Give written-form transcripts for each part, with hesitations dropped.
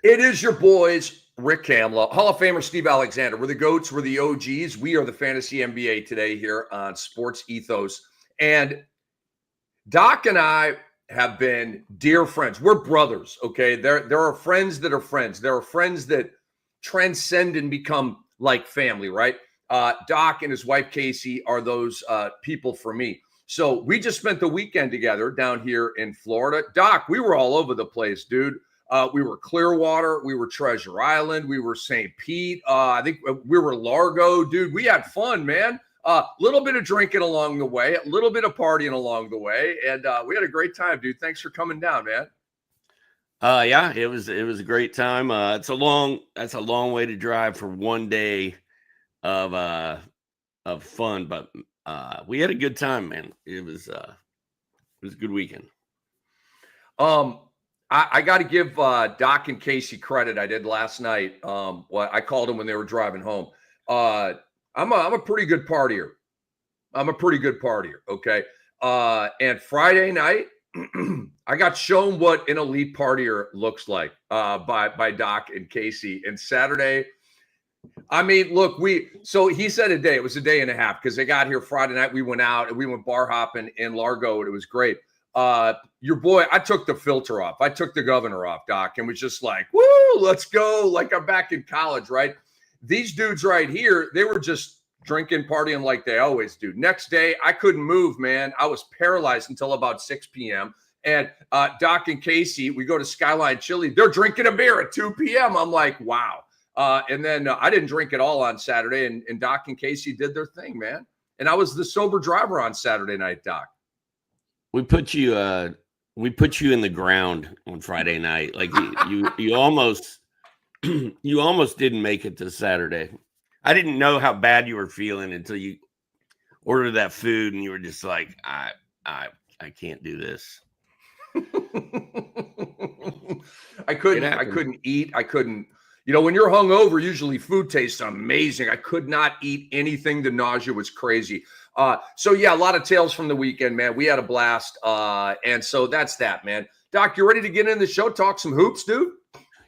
It is your boys, Rick Kamla, Hall of Famer Steve Alexander. We're the GOATs, we're the OGs. We are the Fantasy NBA today here on Sports Ethos. And Doc and I have been dear friends. We're brothers, okay? There are friends that are friends. There are friends that transcend and become like family, right? Doc and his wife, Casey, are those people for me. So we just spent the weekend together down here in Florida. Doc, we were all over the place, dude. We were Clearwater. We were Treasure Island. We were St. Pete. I think we were Largo, dude. We had fun, man. A little bit of drinking along the way, a little bit of partying along the way, and we had a great time, dude. Thanks for coming down, man. Yeah, it was a great time. That's a long way to drive for one day of fun, but we had a good time, man. It was a good weekend. I got to give Doc and Casey credit. I did last night. I called them when they were driving home. I'm a pretty good partier. Okay. And Friday night, I got shown what an elite partier looks like by Doc and Casey. And Saturday, I mean, look, so he said a day. It was a day and a half because they got here Friday night. We went out and we went bar hopping in Largo, and it was great. Your boy, I took the filter off. I took the governor off, Doc, and was just like, woo, let's go. Like I'm back in college, right? These dudes right here, they were just drinking, partying like they always do. Next day, I couldn't move, man. I was paralyzed until about 6 p.m. And Doc and Casey, we go to Skyline Chili. They're drinking a beer at 2 p.m. I'm like, wow. And then I didn't drink at all on Saturday, and Doc and Casey did their thing, man. And I was the sober driver on Saturday night, Doc. We put you in the ground on Friday night. Like you almost you almost didn't make it to Saturday. I didn't know how bad you were feeling until you ordered that food and you were just like, I can't do this. I couldn't eat. I couldn't, when you're hungover, usually food tastes amazing. I could not eat anything. The nausea was crazy. So yeah, a lot of tales from the weekend, man. We had a blast. And so that's that, man. Doc, you ready to get in the show? Talk some hoops, dude?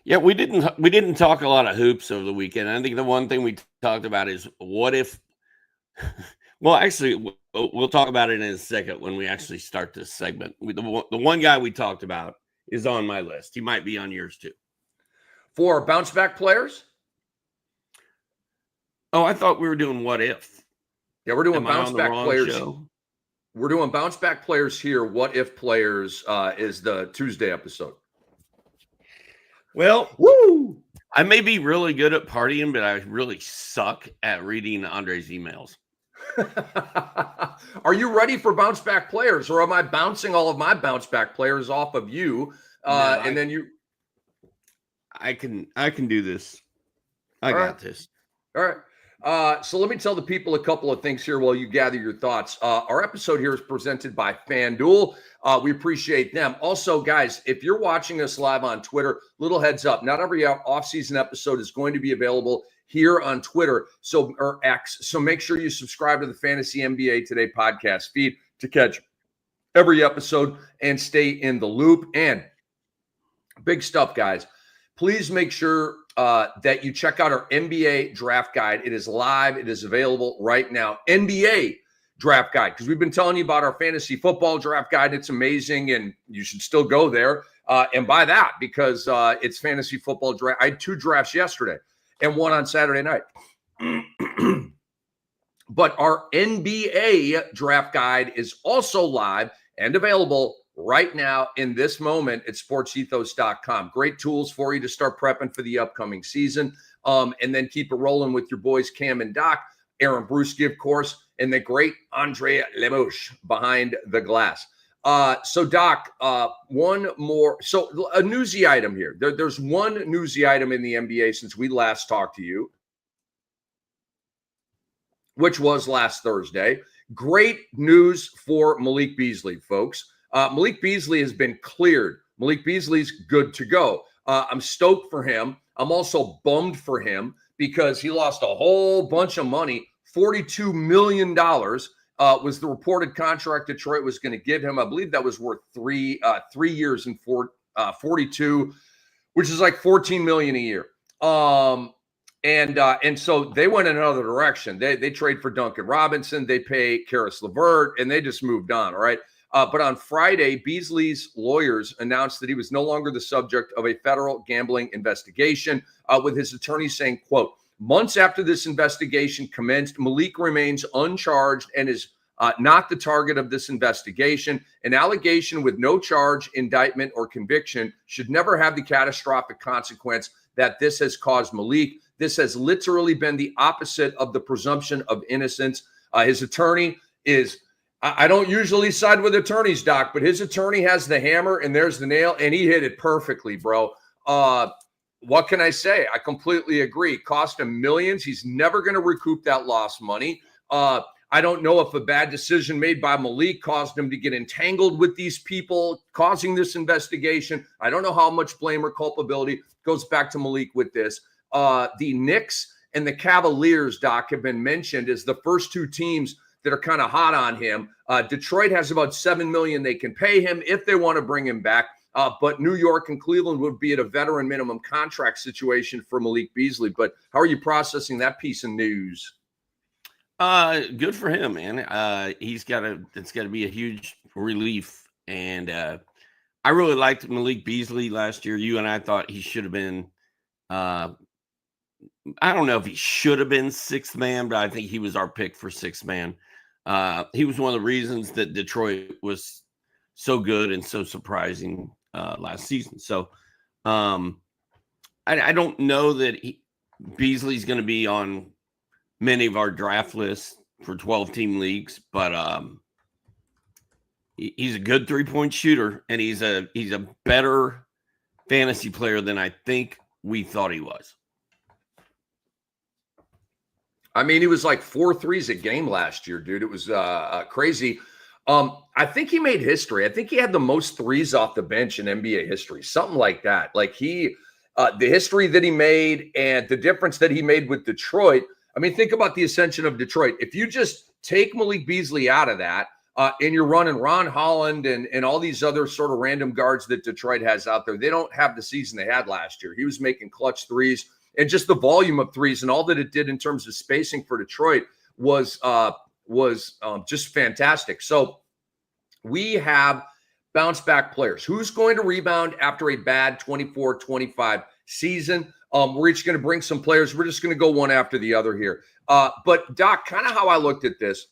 Yeah, we didn't talk a lot of hoops over the weekend. I think the one thing we talked about is what if well, actually, we'll talk about it in a second when we actually start this segment. The one guy we talked about is on my list. He might be on yours too. For bounce back players? Oh, I thought we were doing what if. Yeah, we're doing bounce back players. Show? We're doing bounce back players here. What if players is the Tuesday episode. Well, woo! I may be really good at partying, but I really suck at reading Andre's emails. Are you ready for bounce back players, or am I bouncing all of my bounce back players off of you? Then you. I can do this. I got this. All right. So let me tell the people a couple of things here while you gather your thoughts. Our episode here is presented by FanDuel. We appreciate them. Also, guys, if you're watching us live on Twitter, little heads up, not every off-season episode is going to be available here on Twitter, or X. So make sure you subscribe to the Fantasy NBA Today podcast feed to catch every episode and stay in the loop. And big stuff, guys. Please make sure that you check out our NBA draft guide. It is live. It is available right now. NBA draft guide, because we've been telling you about our fantasy football draft guide. It's amazing, and you should still go there and buy that because it's fantasy football draft. I had 2 drafts yesterday and 1 on Saturday night. But our NBA draft guide is also live and available right now in this moment at sportsethos.com. Great tools for you to start prepping for the upcoming season. And then keep it rolling with your boys, Cam and Doc, Aaron Brewski, of course, and the great Andre Lemouche behind the glass. So Doc, one more. So a newsy item here. There's one newsy item in the NBA since we last talked to you, which was last Thursday. Great news for Malik Beasley, folks. Malik Beasley has been cleared. Malik Beasley's good to go. I'm stoked for him. I'm also bummed for him because he lost a whole bunch of money. $42 million was the reported contract Detroit was going to give him. I believe that was worth three years and 42. which is like 14 million a year. And so they went in another direction. They trade for Duncan Robinson, they pay Karis LeVert, and they just moved on. All right. But on Friday, Beasley's lawyers announced that he was no longer the subject of a federal gambling investigation, with his attorney saying, quote, months after this investigation commenced, Malik remains uncharged and is not the target of this investigation. An allegation with no charge, indictment, or conviction should never have the catastrophic consequence that this has caused Malik. This has literally been the opposite of the presumption of innocence. His attorney is, I don't usually side with attorneys, Doc, but his attorney has the hammer and there's the nail, and he hit it perfectly, bro. What can I say? I completely agree. Cost him millions. He's never going to recoup that lost money. I don't know if a bad decision made by Malik caused him to get entangled with these people causing this investigation. I don't know how much blame or culpability goes back to Malik with this. The Knicks and the Cavaliers, Doc, have been mentioned as the first two teams that are kind of hot on him. Detroit has about $7 million they can pay him if they want to bring him back. But New York and Cleveland would be at a veteran minimum contract situation for Malik Beasley. But how are you processing that piece of news? Good for him, man. It's got to be a huge relief. And I really liked Malik Beasley last year. You and I thought he should have been, I don't know if he should have been sixth man, but I think he was our pick for sixth man. He was one of the reasons that Detroit was so good and so surprising last season. So I don't know that Beasley's going to be on many of our draft lists for 12-team leagues, but he's a good three-point shooter, and he's a better fantasy player than I think we thought he was. I mean, he was like 4 threes a game last year, dude. It was crazy. I think he made history. I think he had the most threes off the bench in NBA history, something like that. Like the history that he made and the difference that he made with Detroit. I mean, think about the ascension of Detroit. If you just take Malik Beasley out of that, and you're running Ron Holland and all these other sort of random guards that Detroit has out there, they don't have the season they had last year. He was making clutch threes, and just the volume of threes and all that it did in terms of spacing for Detroit was just fantastic. So we have bounce back players. Who's going to rebound after a bad 24-25 season? We're each going to bring some players. We're just going to go one after the other here. But Doc, kind of how I looked at this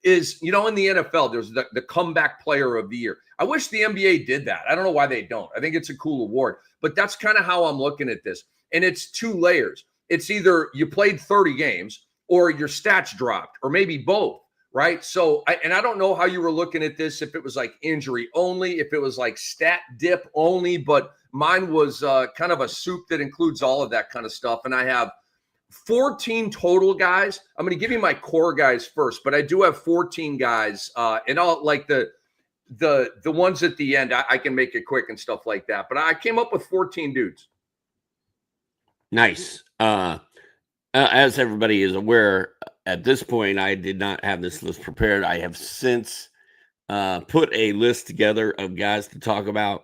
is, in the NFL, there's the comeback player of the year. I wish the NBA did that. I don't know why they don't. I think it's a cool award, but that's kind of how I'm looking at this. And it's 2 layers. It's either you played 30 games or your stats dropped, or maybe both, right? So, I don't know how you were looking at this, if it was like injury only, if it was like stat dip only, but mine was kind of a soup that includes all of that kind of stuff. And I have 14 total guys. I'm going to give you my core guys first, but I do have 14 guys, and all like the ones at the end, I can make it quick and stuff like that. But I came up with 14 dudes. Nice. As everybody is aware, at this point, I did not have this list prepared. I have since put a list together of guys to talk about.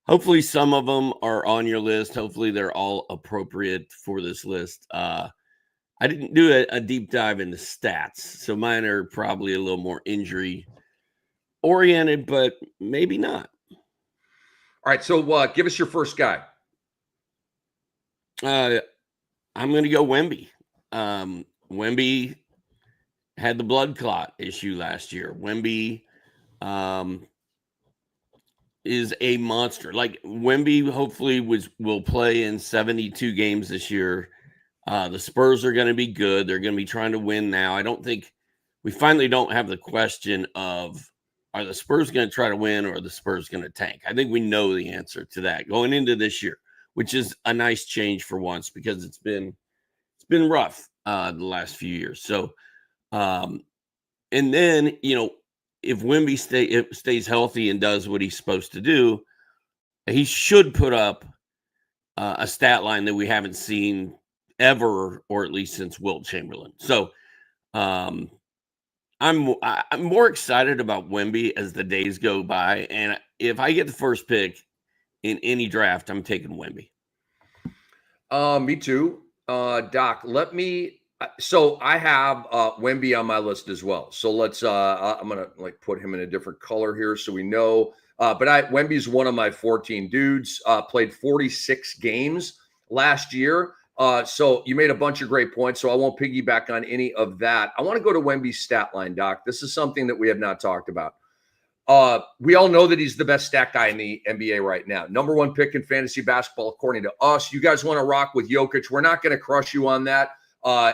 Hopefully some of them are on your list. Hopefully they're all appropriate for this list. I didn't do a deep dive into stats, so mine are probably a little more injury oriented, but maybe not. All right, so give us your first guy. I'm going to go Wemby. Wemby had the blood clot issue last year. Wemby is a monster. Like, Wemby hopefully will play in 72 games this year. The Spurs are going to be good. They're going to be trying to win now. I don't think we finally don't have the question of, are the Spurs going to try to win or are the Spurs going to tank? I think we know the answer to that going into this year, which is a nice change for once, because it's been rough the last few years. So, and then, if Wemby stays healthy and does what he's supposed to do, he should put up a stat line that we haven't seen ever, or at least since Wilt Chamberlain. So I'm more excited about Wemby as the days go by. And if I get the first pick in any draft, I'm taking Wemby. Me too. Doc, so I have Wemby on my list as well. So let's I'm gonna like put him in a different color here so we know. But Wemby's one of my 14 dudes, played 46 games last year. So you made a bunch of great points. So I won't piggyback on any of that. I want to go to Wemby's stat line, Doc. This is something that we have not talked about. We all know that he's the best stat guy in the NBA right now. Number one pick in fantasy basketball, according to us. You guys want to rock with Jokic. We're not going to crush you on that.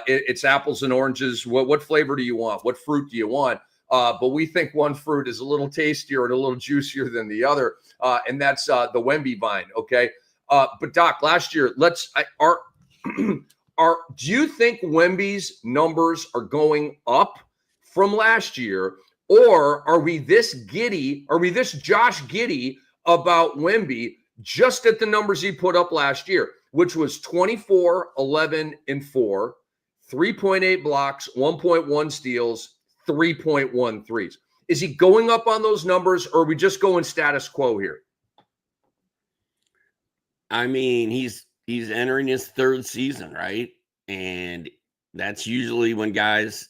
It's apples and oranges. What flavor do you want? What fruit do you want? But we think one fruit is a little tastier and a little juicier than the other. And that's the Wemby vine. Okay. But Doc, last year, do you think Wemby's numbers are going up from last year? Or are we this Josh Giddey about Wemby just at the numbers he put up last year, which was 24, 11, and 4, 3.8 blocks, 1.1 steals, 3.1 threes. Is he going up on those numbers, or are we just going status quo here? I mean, he's entering his third season, right? And that's usually when guys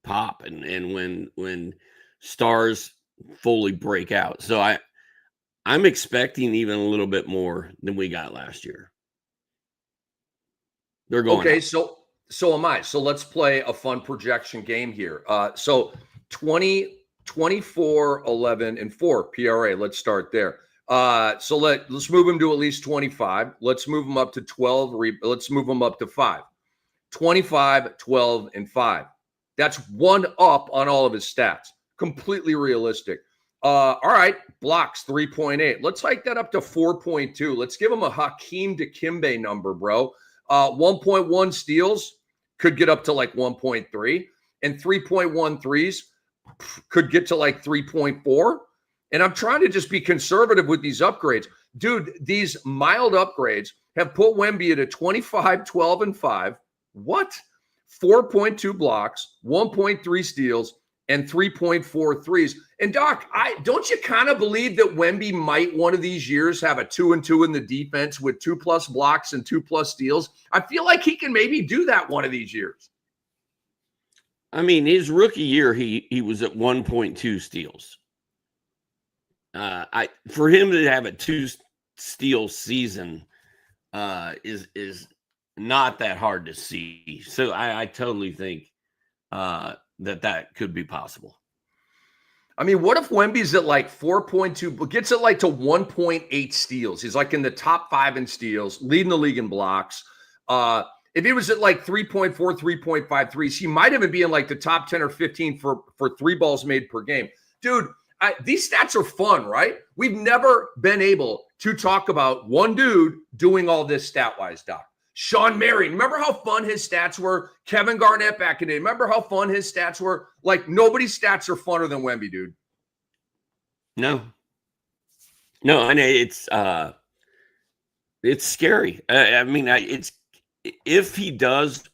pop and when stars fully break out. So I'm expecting even a little bit more than we got last year. They're going okay. up. So am I. So let's play a fun projection game here. So 20, 24, 11, and 4 PRA. Let's start there. So let's move him to at least 25. Let's move him up to 12. Let's move him up to 5. 25, 12, and 5. That's one up on all of his stats. Completely realistic. All right, blocks 3.8. Let's hike that up to 4.2. Let's give him a Hakeem Dikembe number, bro. 1.1 steals could get up to like 1.3, and 3.1 threes could get to like 3.4. And I'm trying to just be conservative with these upgrades. Dude, these mild upgrades have put Wemby at a 25, 12, and 5. What? 4.2 blocks, 1.3 steals, and 3.4 threes. And Doc, don't you kind of believe that Wemby might one of these years have a 2-2 in the defense with 2+ blocks and 2+ steals? I feel like he can maybe do that one of these years. I mean, his rookie year, he was at 1.2 steals. For him to have a 2-steal season is not that hard to see. So I totally think that could be possible. I mean, what if Wemby's at like 4.2, but gets it like to 1.8 steals? He's like in the top 5 in steals, leading the league in blocks. If he was at like 3.4, 3.5 threes, he might even be in like the top 10 or 15 for 3 balls made per game. Dude, these stats are fun, right? We've never been able to talk about one dude doing all this stat-wise, Doc. Sean Marion, remember how fun his stats were? Kevin Garnett back in the day, remember how fun his stats were? Like, nobody's stats are funner than Wemby, dude. No, and it's scary. I mean, it's if he does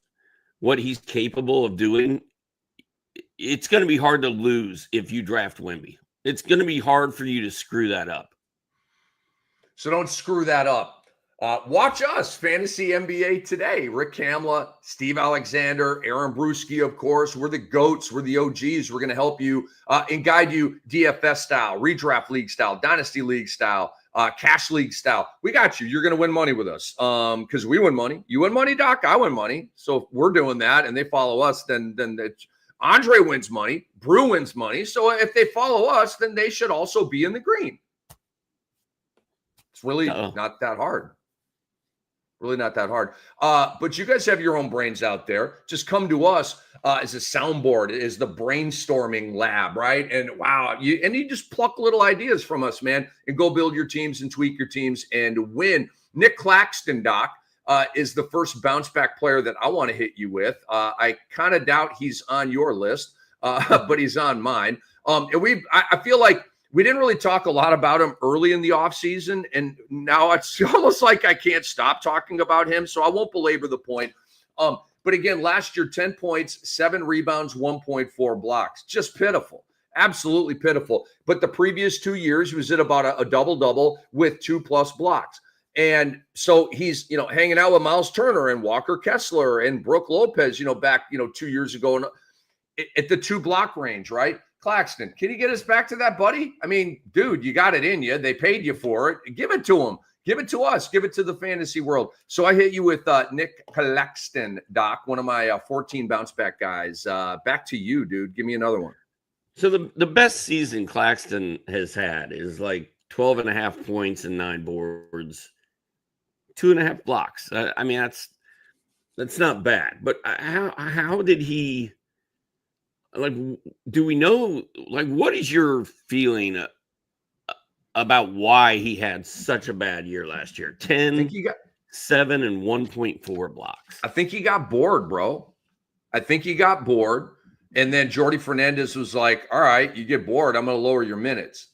what he's capable of doing, it's going to be hard to lose if you draft Wemby. It's going to be hard for you to screw that up. So don't screw that up. Watch us, Fantasy NBA Today. Rick Kamla, Steve Alexander, Aaron Bruschi, of course. We're the GOATs. We're the OGs. We're going to help you and guide you DFS style, redraft league style, dynasty league style, cash league style. We got you. You're going to win money with us because we win money. You win money, Doc. I win money. So if we're doing that and they follow us, then Andre wins money. Brew wins money. So if they follow us, then they should also be in the green. It's really not that hard. Really not that hard. But you guys have your own brains out there. Just come to us as a soundboard, as the brainstorming lab, right? And wow, you just pluck little ideas from us, man, and go build your teams and tweak your teams and win. Nick Claxton, Doc, is the first bounce back player that I want to hit you with. I kind of doubt he's on your list, but he's on mine. And I feel like we didn't really talk a lot about him early in the offseason, and now it's almost like I can't stop talking about him, so I won't belabor the point. But again, last year, 10 points, 7 rebounds, 1.4 blocks. Just pitiful. Absolutely pitiful. But the previous 2 years, he was at about a double-double with 2+ blocks. And so he's, hanging out with Miles Turner and Walker Kessler and Brooke Lopez, back, 2 years ago and at the 2-block range, right? Claxton, can you get us back to that, buddy? I mean, dude, you got it in you. They paid you for it. Give it to them. Give it to us. Give it to the fantasy world. So I hit you with Nick Claxton, Doc, one of my 14 bounce back guys. Back to you, dude. Give me another one. So the best season Claxton has had is like 12.5 points and 9 boards, 2.5 blocks. I mean, that's not bad. But how did he, like, do we know, like, what is your feeling about why he had such a bad year last year? 10, 7, and 1.4 blocks. I think he got bored, bro. I think he got bored. And then Jordy Fernandez was like, all right, you get bored, I'm going to lower your minutes.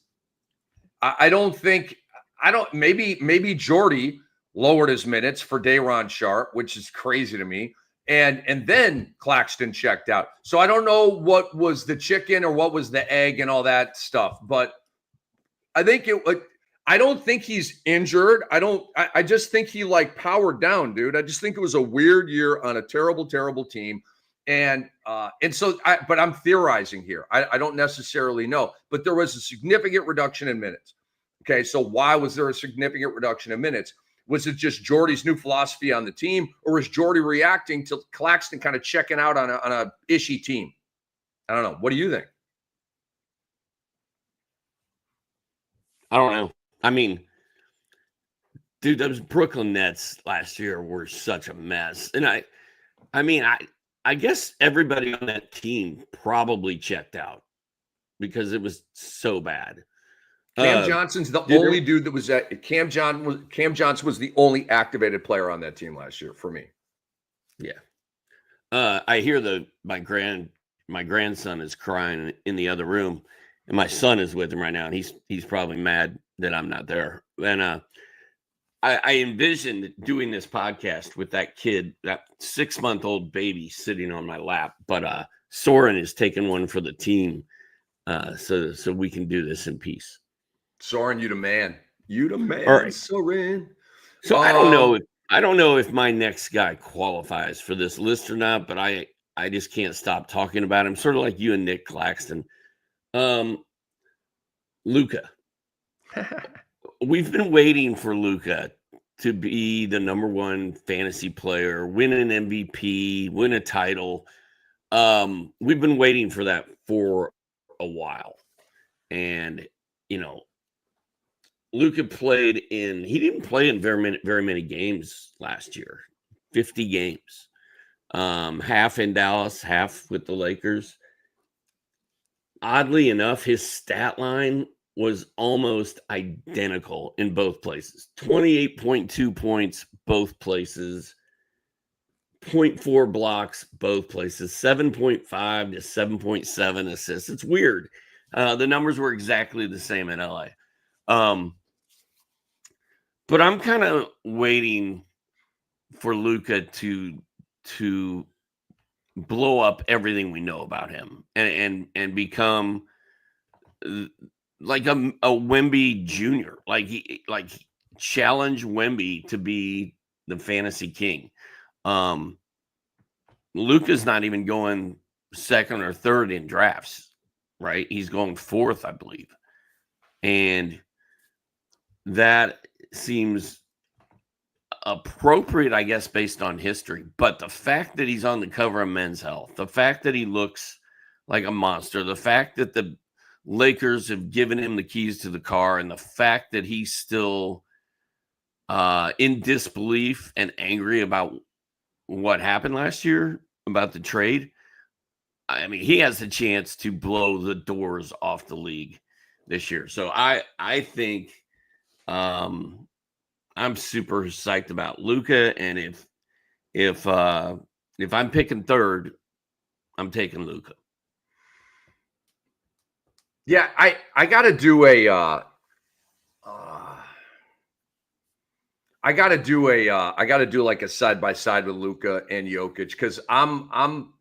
Maybe Jordy lowered his minutes for Day'Ron Sharpe, which is crazy to me. And then Claxton checked out. So I don't know what was the chicken or what was the egg and all that stuff, but I don't think he's injured. I just think he powered down, dude. I just think it was a weird year on a terrible, terrible team. But I'm theorizing here. I don't necessarily know, but there was a significant reduction in minutes. Okay. So why was there a significant reduction in minutes? Was it just Jordy's new philosophy on the team, or was Jordy reacting to Claxton kind of checking out on a ishy team? I don't know. What do you think? I don't know. I mean, dude, those Brooklyn Nets last year were such a mess. And I guess everybody on that team probably checked out because it was so bad. Cam Johnson's the only dude that was at Cam Johnson was the only activated player on that team last year for me. Yeah. I hear my grandson is crying in the other room, and my son is with him right now, and he's probably mad that I'm not there. And I envisioned doing this podcast with that kid, that 6-month-old baby sitting on my lap, but Soren is taking one for the team, so we can do this in peace. Soren, you the man. You the man, all right. Soren. So I don't know if my next guy qualifies for this list or not, but I just can't stop talking about him. Sort of like you and Nick Claxton. Luka. We've been waiting for Luka to be the number one fantasy player, win an MVP, win a title. We've been waiting for that for a while. And, Luka he didn't play in very many games last year, 50 games, half in Dallas, half with the Lakers. Oddly enough, his stat line was almost identical in both places. 28.2 points, both places. 0.4 blocks, both places. 7.5 to 7.7 assists. It's weird. The numbers were exactly the same in LA. But I'm kind of waiting for Luka to blow up everything we know about him and become like a Wemby Jr. Like challenge Wemby to be the fantasy king. Luka's not even going second or third in drafts, right? He's going fourth, I believe. And that seems appropriate, I guess, based on history. But the fact that he's on the cover of Men's Health, the fact that he looks like a monster, the fact that the Lakers have given him the keys to the car, and the fact that he's still in disbelief and angry about what happened last year, about the trade. I mean, he has a chance to blow the doors off the league this year. So I think I'm super psyched about Luka, and if I'm picking third, I'm taking Luka. Yeah, I got to do like a side by side with Luka and Jokic, because I'm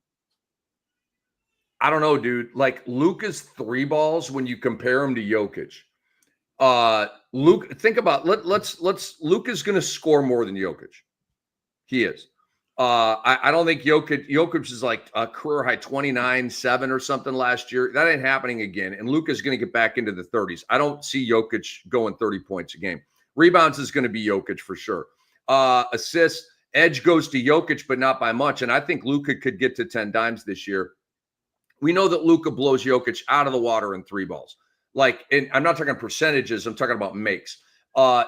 I don't know, dude. Like Luka's three balls when you compare him to Jokic. Luke, think about let's Luka's going to score more than Jokic. He is. I don't think Jokic is like a career high 29-7 or something last year. That ain't happening again. And Luka's going to get back into the 30s. I don't see Jokic going 30 points a game. Rebounds is going to be Jokic for sure. Assists, edge goes to Jokic, but not by much. And I think Luka could get to 10 dimes this year. We know that Luka blows Jokic out of the water in three balls. Like, and I'm not talking percentages. I'm talking about makes.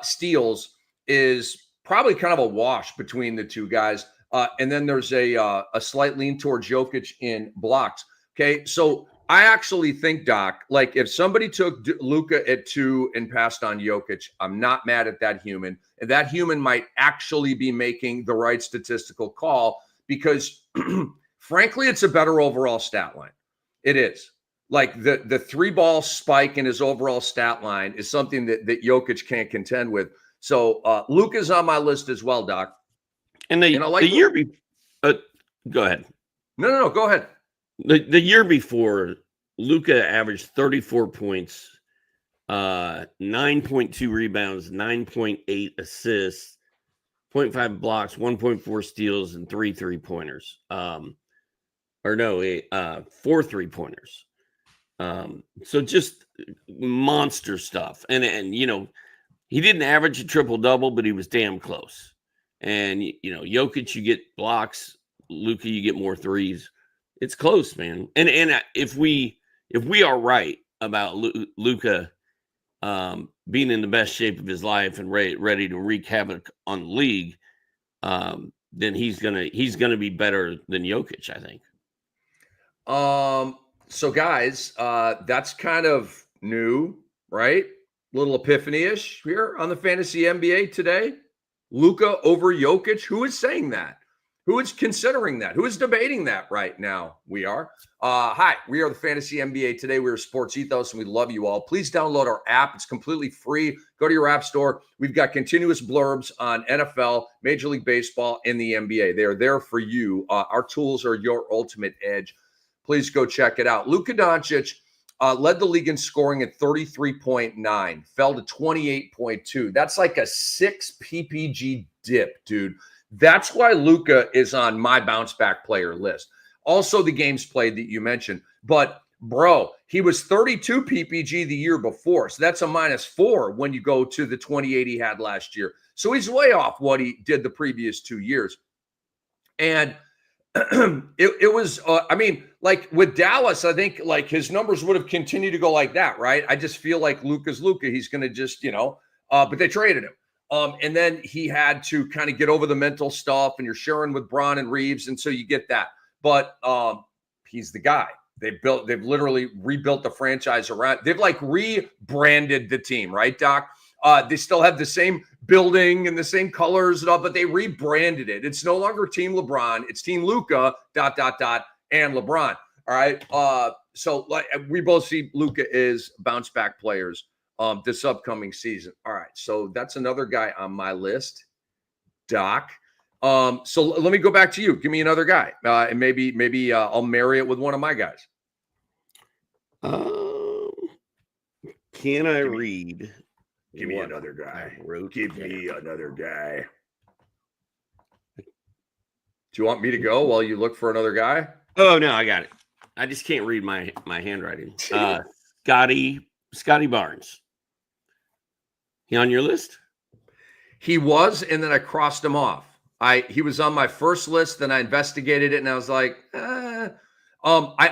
Steals is probably kind of a wash between the two guys. And then there's a slight lean towards Jokic in blocks. Okay, so I actually think, Doc, like if somebody took Luka at 2 and passed on Jokic, I'm not mad at that human. And that human might actually be making the right statistical call because, frankly, it's a better overall stat line. It is. Like the three ball spike in his overall stat line is something that Jokic can't contend with. So Luka's on my list as well, Doc. And the year before, go ahead. No, go ahead. The year before, Luka averaged 34 points, 9.2 rebounds, 9.8 assists, 0.5 blocks, 1.4 steals, and 3 3-pointers. 4 3-pointers. So just monster stuff. And you know, he didn't average a triple-double, but he was damn close. And, you know, Jokic, you get blocks. Luka, you get more threes. It's close, man. And if we are right about Luka being in the best shape of his life and ready to wreak havoc on the league, then he's gonna be better than Jokic, I think. So guys, that's kind of new, right? Little epiphany-ish here on the Fantasy NBA today. Luka over Jokic. Who is saying that? Who is considering that? Who is debating that right now? We are. Hi, we are the Fantasy NBA today. We are Sports Ethos, and we love you all. Please download our app. It's completely free. Go to your app store. We've got continuous blurbs on NFL, Major League Baseball, and the NBA. They are there for you. Our tools are your ultimate edge. Please go check it out. Luka Doncic led the league in scoring at 33.9, fell to 28.2. That's like a 6 PPG dip, dude. That's why Luka is on my bounce back player list. Also, the games played that you mentioned. But, bro, he was 32 PPG the year before. So that's a -4 when you go to the 28 he had last year. So he's way off what he did the previous 2 years. And it was, I mean, like with Dallas, I think like his numbers would have continued to go like that, right? I just feel like Luka's Luka. He's going to just, but they traded him. And then he had to kind of get over the mental stuff, and you're sharing with Braun and Reeves, and so you get that. But he's the guy. They've literally rebuilt the franchise around. They've like rebranded the team, right, Doc? They still have the same building and the same colors and all, but they rebranded it. It's no longer Team LeBron. It's Team Luka, ... and LeBron. All right. So like we both see Luka is bounce back players this upcoming season. All right. So that's another guy on my list, Doc. So let me go back to you. Give me another guy, and maybe I'll marry it with one of my guys. Can I read? Give me another guy. Give me another guy. Do you want me to go while you look for another guy? Oh, no, I got it. I just can't read my handwriting. Scotty Barnes. He on your list? He was, and then I crossed him off. He was on my first list, then I investigated it, and I was like, I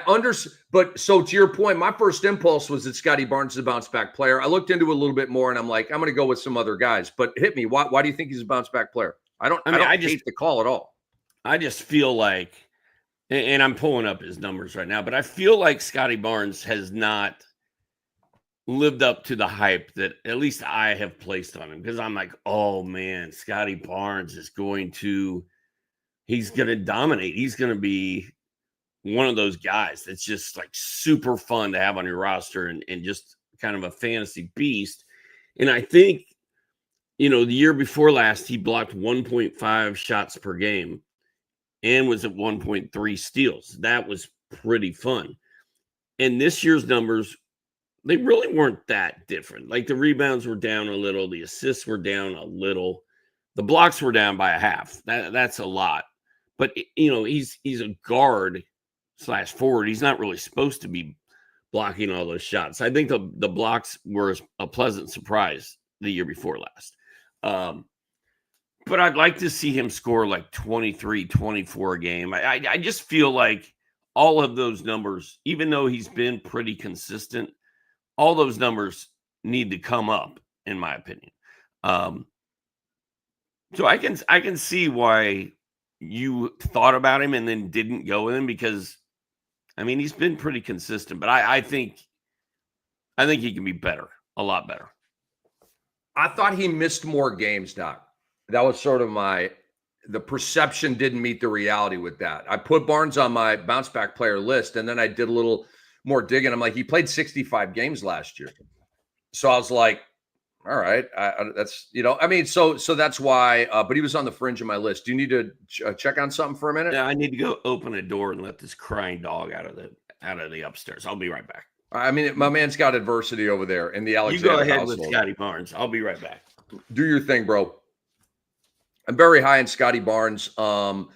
understand. But so to your point, my first impulse was that Scotty Barnes is a bounce back player. I looked into it a little bit more, and I'm like, I'm going to go with some other guys. But hit me. Why do you think he's a bounce back player? I don't hate the call at all. I just feel like, and I'm pulling up his numbers right now, but I feel like Scotty Barnes has not lived up to the hype that at least I have placed on him, because I'm like, oh man, Scotty Barnes is he's going to dominate. He's going to be one of those guys that's just like super fun to have on your roster and just kind of a fantasy beast. And I think, the year before last, he blocked 1.5 shots per game and was at 1.3 steals. That was pretty fun. And this year's numbers, they really weren't that different. Like the rebounds were down a little, the assists were down a little, the blocks were down by a half. That's a lot. But he's a guard / forward. He's not really supposed to be blocking all those shots. I think the blocks were a pleasant surprise the year before last. But I'd like to see him score like 23, 24 a game. I just feel like all of those numbers, even though he's been pretty consistent, all those numbers need to come up, in my opinion. So I can see why you thought about him and then didn't go with him, because I mean he's been pretty consistent, but I think he can be better, a lot better. I thought he missed more games, Doc. That was sort of the perception didn't meet the reality with that. I put Barnes on my bounce back player list, and then I did a little more digging. I'm like, he played 65 games last year. So I was like, all right, that's, so that's why, but he was on the fringe of my list. Do you need to check on something for a minute? Yeah, I need to go open a door and let this crying dog out of the upstairs. I'll be right back. I mean, my man's got adversity over there in the Alexander household. You go ahead household. with Scotty Barnes. I'll be right back. Do your thing, bro. I'm very high in Scotty Barnes. I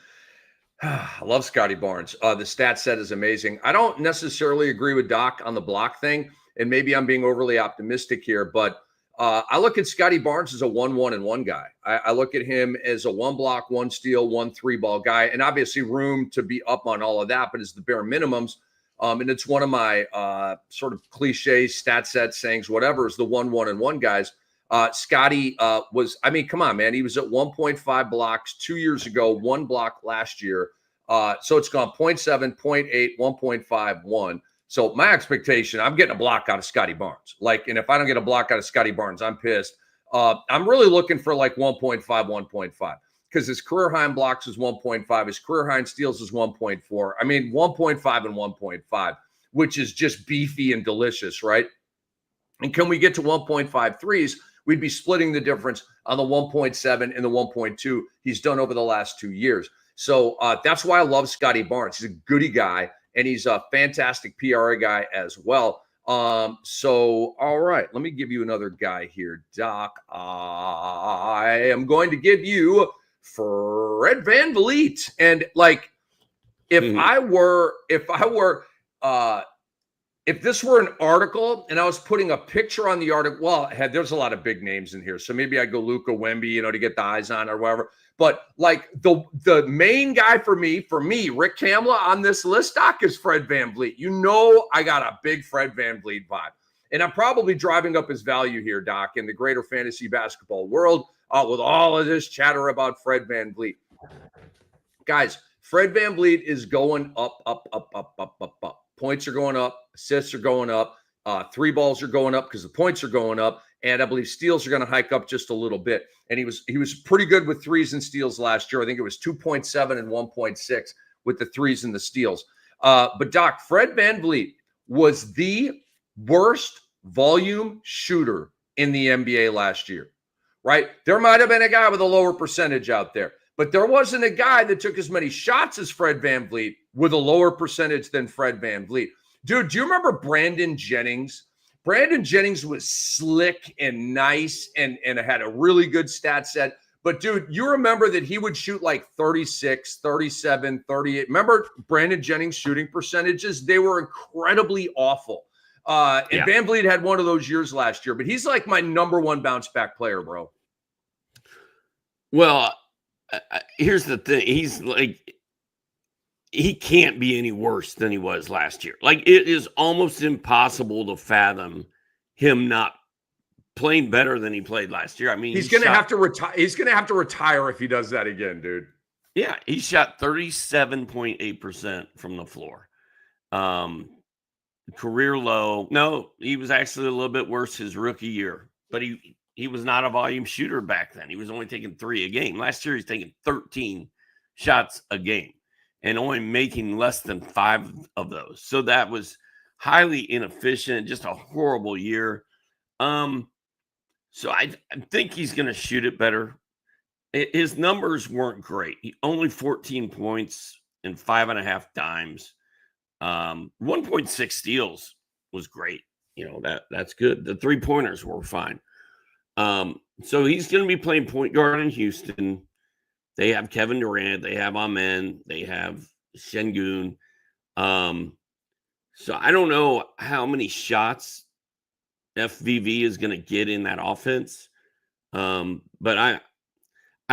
love Scotty Barnes. The stat set is amazing. I don't necessarily agree with Doc on the block thing, and maybe I'm being overly optimistic here, but I look at Scotty Barnes as a 1-1-1 guy. I look at him as a 1 block, 1 steal, 1 3-ball guy, and obviously room to be up on all of that, but it's the bare minimums. And it's one of my sort of cliche stat set sayings, whatever, is the 1-1-1 guys. Scotty come on, man. He was at 1.5 blocks 2 years ago, 1 block last year. So it's gone 0.7, 0.8, 1.5, 1. So my expectation, I'm getting a block out of Scotty Barnes. And if I don't get a block out of Scotty Barnes, I'm pissed. I'm really looking for 1.5, 1.5. Because his career high in blocks is 1.5. His career high in steals is 1.4. I mean, 1.5 and 1.5, which is just beefy and delicious, right? And can we get to 1.5 threes? We'd be splitting the difference on the 1.7 and the 1.2 he's done over the last 2 years. So that's why I love Scotty Barnes. He's a goody guy, and he's a fantastic PRA guy as well. So, all right, let me give you another guy here, Doc. I am going to give you Fred VanVleet. And if this were an article and I was putting a picture on the article, well, there's a lot of big names in here. So maybe I go Luka Wemby, to get the eyes on or whatever. But the main guy for me, Rick Kamla on this list, Doc, is Fred VanVleet. I got a big Fred VanVleet vibe. And I'm probably driving up his value here, Doc, in the greater fantasy basketball world with all of this chatter about Fred VanVleet. Guys, Fred VanVleet is going up, up, up, up, up, up, up. Points are going up. Assists are going up. 3 balls are going up because the points are going up. And I believe steals are going to hike up just a little bit. And he was pretty good with threes and steals last year. I think it was 2.7 and 1.6 with the threes and the steals. But Doc, Fred VanVleet was the worst volume shooter in the NBA last year, right? There might have been a guy with a lower percentage out there, but there wasn't a guy that took as many shots as Fred VanVleet with a lower percentage than Fred VanVleet. Dude, do you remember Brandon Jennings? Brandon Jennings was slick and nice and had a really good stat set. But, dude, you remember that he would shoot 36, 37, 38. Remember Brandon Jennings' shooting percentages? They were incredibly awful. VanVleet had one of those years last year. But he's my number 1 bounce-back player, bro. Well, here's the thing. He's he can't be any worse than he was last year. It is almost impossible to fathom him not playing better than he played last year. I mean, he's going to have to retire. He's going to have to retire if he does that again, dude. Yeah, he shot 37.8% from the floor. Career low. No, he was actually a little bit worse his rookie year, but he was not a volume shooter back then. He was only taking 3 a game. Last year, he's taking 13 shots a game and only making less than 5 of those. So that was highly inefficient, just a horrible year. So I think he's going to shoot it better. His numbers weren't great. Only 14 points and 5.5 dimes. 1.6 steals was great. That's good. The 3-pointers were fine. So he's going to be playing point guard in Houston. They have Kevin Durant. They have Amen. They have Şengün. So I don't know how many shots FVV is going to get in that offense. But I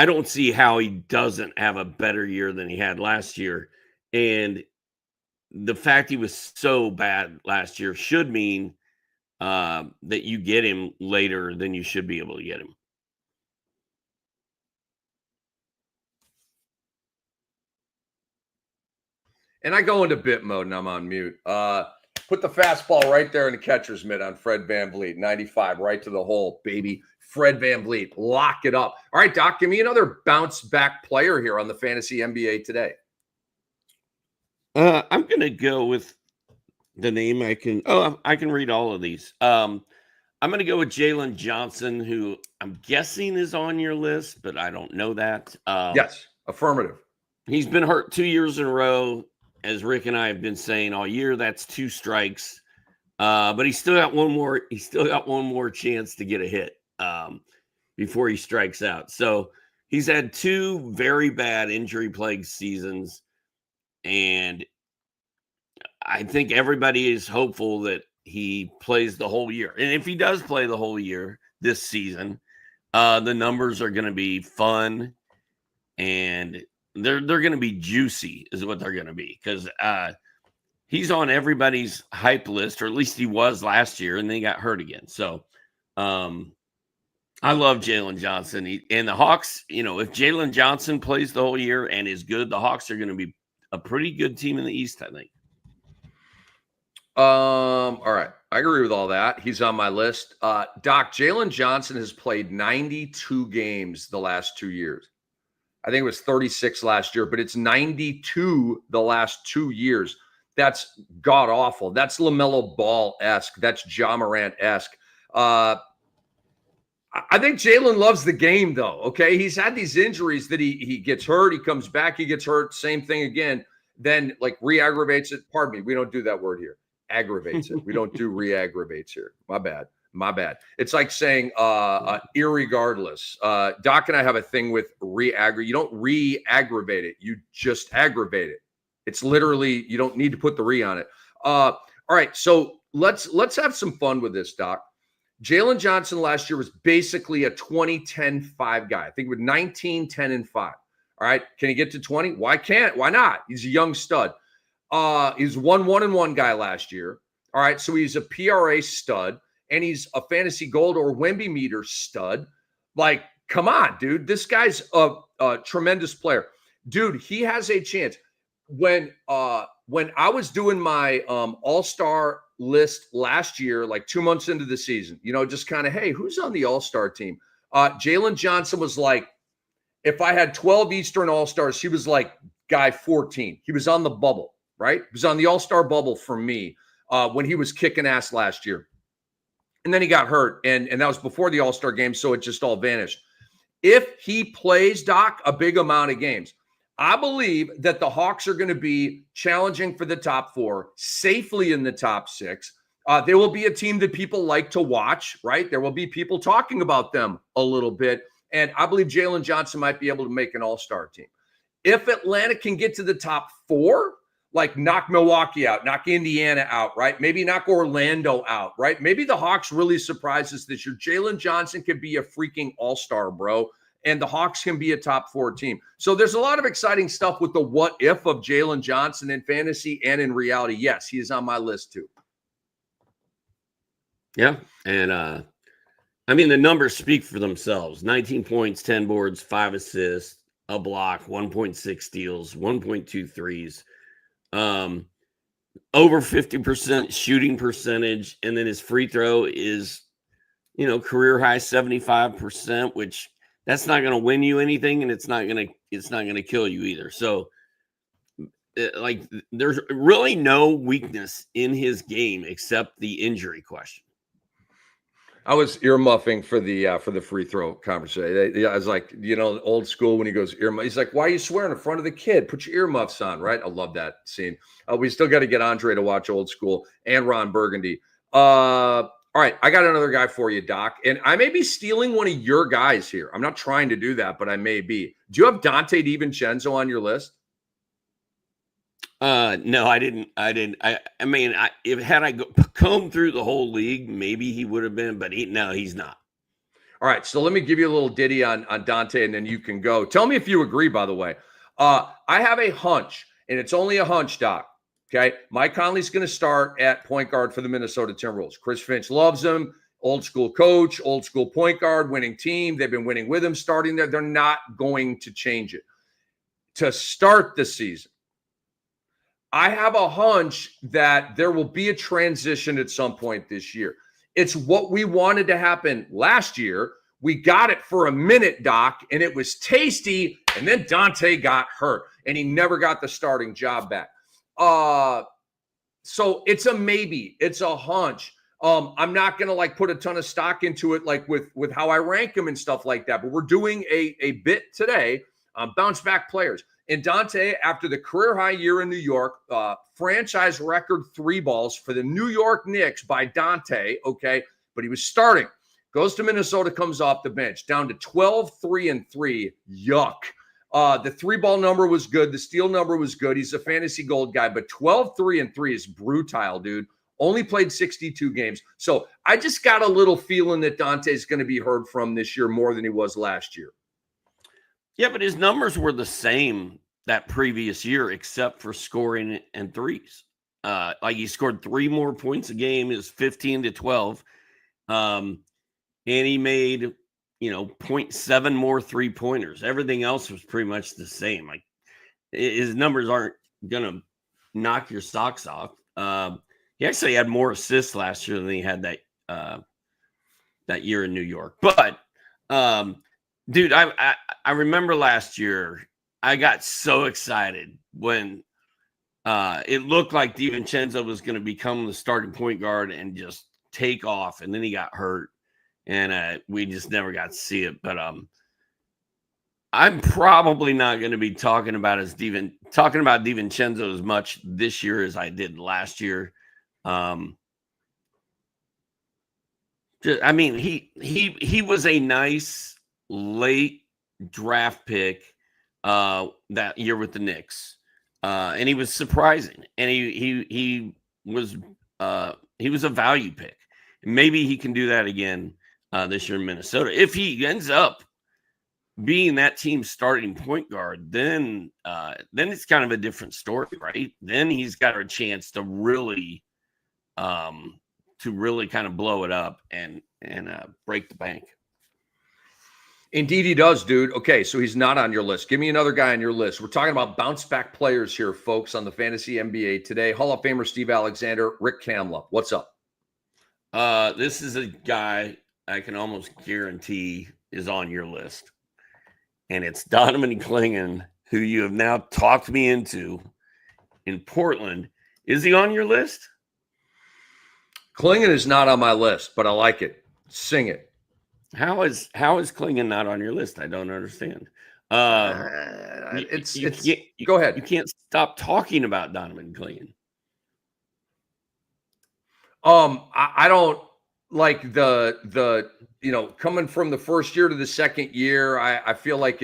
don't see how he doesn't have a better year than he had last year. And the fact he was so bad last year should mean that you get him later than you should be able to get him. And I go into bit mode and I'm on mute. Put the fastball right there in the catcher's mitt on Fred VanVleet, 95, right to the hole, baby. Fred VanVleet, lock it up. All right, Doc, give me another bounce back player here on the Fantasy NBA today. I'm going to go with the name I can read all of these. I'm going to go with Jalen Johnson, who I'm guessing is on your list, but I don't know that. Yes, affirmative. He's been hurt 2 years in a row. As Rick and I have been saying all year, that's 2 strikes. But he's still got one more. He's still got one more chance to get a hit before he strikes out. So he's had 2 very bad injury-plagued seasons, and I think everybody is hopeful that he plays the whole year. And if he does play the whole year this season, the numbers are going to be fun, and they're going to be juicy is what they're going to be, because he's on everybody's hype list, or at least he was last year, and then he got hurt again. So I love Jalen Johnson. And the Hawks, if Jalen Johnson plays the whole year and is good, the Hawks are going to be a pretty good team in the East, I think. All right. I agree with all that. He's on my list. Doc, Jalen Johnson has played 92 games the last 2 years. I think it was 36 last year, but it's 92 the last 2 years. That's god awful. That's LaMelo Ball-esque. That's Ja Morant-esque. I think Jalen loves the game, though. Okay, he's had these injuries that he gets hurt, he comes back, he gets hurt, same thing again. Then re-aggravates it. Pardon me, we don't do that word here. Aggravates it. We don't do re-aggravates here. My bad. It's like saying irregardless. Doc and I have a thing with re-aggravate. You don't re-aggravate it. You just aggravate it. It's literally, you don't need to put the re on it. All right, so let's have some fun with this, Doc. Jalen Johnson last year was basically a 20-10-5 guy. I think with 19, 10, and 5. All right, can he get to 20? Why not? He's a young stud. He's 1-1-1 guy last year. All right, so he's a PRA stud, and he's a fantasy gold or Wemby meter stud. Come on, dude. This guy's a tremendous player. Dude, he has a chance. When I was doing my all-star list last year, 2 months into the season, just kind of, hey, who's on the all-star team? Jalen Johnson was if I had 12 Eastern all-stars, he was guy 14. He was on the bubble, right? He was on the all-star bubble for me when he was kicking ass last year. And then he got hurt, and that was before the all-star game, so it just all vanished. If he plays, Doc, a big amount of games, I believe that the Hawks are going to be challenging for the top 4, safely in the top 6. They will be a team that people like to watch, right? There will be people talking about them a little bit. And I believe Jalen Johnson might be able to make an all-star team. If Atlanta can get to the top 4, knock Milwaukee out, knock Indiana out, right? Maybe knock Orlando out, right? Maybe the Hawks really surprise us this year. Jalen Johnson could be a freaking all-star, bro. And the Hawks can be a top 4 team. So there's a lot of exciting stuff with the what if of Jalen Johnson in fantasy and in reality. Yes, he is on my list too. Yeah. And the numbers speak for themselves. 19 points, 10 boards, 5 assists, a block, 1.6 steals, 1.2 threes, over 50% shooting percentage. And then his free throw is, career high 75%, which that's not going to win you anything, and it's not going to kill you either. So there's really no weakness in his game except the injury question. I was earmuffing for the free throw conversation. I was like, old school when he goes earmuff. He's like, "Why are you swearing in front of the kid? Put your earmuffs on," right? I love that scene. We still got to get Andre to watch Old School and Ron Burgundy. All right, I got another guy for you, Doc, and I may be stealing one of your guys here. I'm not trying to do that, but I may be. Do you have Dante DiVincenzo on your list? No, I didn't. I mean, if had I combed through the whole league, maybe he would have been, but no, he's not. All right, so let me give you a little ditty on Dante, and then you can go. Tell me if you agree, by the way. I have a hunch, and it's only a hunch, Doc. Okay, Mike Conley's going to start at point guard for the Minnesota Timberwolves. Chris Finch loves him. Old school coach, old school point guard, winning team. They've been winning with him starting there. They're not going to change it. To start the season, I have a hunch that there will be a transition at some point this year. It's what we wanted to happen last year. We got it for a minute, Doc, and it was tasty. And then Dante got hurt, and he never got the starting job back. So it's a maybe. It's a hunch. I'm not going to put a ton of stock into it, with how I rank them and stuff like that. But we're doing a bit today on bounce back players. And Dante, after the career high year in New York, franchise record 3 balls for the New York Knicks by Dante, okay? But he was starting. Goes to Minnesota, comes off the bench, down to 12, 3, and 3. Yuck. The 3-ball number was good. The steal number was good. He's a fantasy gold guy, but 12, 3, and 3 is brutal, dude. Only played 62 games. So I just got a little feeling that Dante's going to be heard from this year more than he was last year. Yeah, but his numbers were the same that previous year, except for scoring and threes. He scored 3 more points a game. It was 15 to 12. And he made, 0.7 more 3-pointers. Everything else was pretty much the same. His numbers aren't going to knock your socks off. He actually had more assists last year than he had that year in New York. But, dude, I remember last year, I got so excited when it looked like DiVincenzo was going to become the starting point guard and just take off, and then he got hurt, and we just never got to see it. But I'm probably not going to be talking about DiVincenzo as much this year as I did last year. I mean, he was a nice late draft pick that year with the Knicks, and he was surprising, and he was a value pick. Maybe he can do that again this year in Minnesota. If he ends up being that team's starting point guard, then it's kind of a different story, right? Then he's got a chance to really kind of blow it up and break the bank. Indeed he does, dude. Okay, so he's not on your list. Give me another guy on your list. We're talking about bounce back players here, folks, on the Fantasy NBA today. Hall of Famer Steve Alexander, Rick Kamla. What's up? This is a guy I can almost guarantee is on your list. And it's Donovan Clingan, who you have now talked me into in Portland. Is he on your list? Clingan is not on my list, but I like it. Sing it. How is Clingan not on your list? I don't understand. Go ahead. You can't stop talking about Donovan Clingan. I don't like the coming from the first year to the second year. I feel like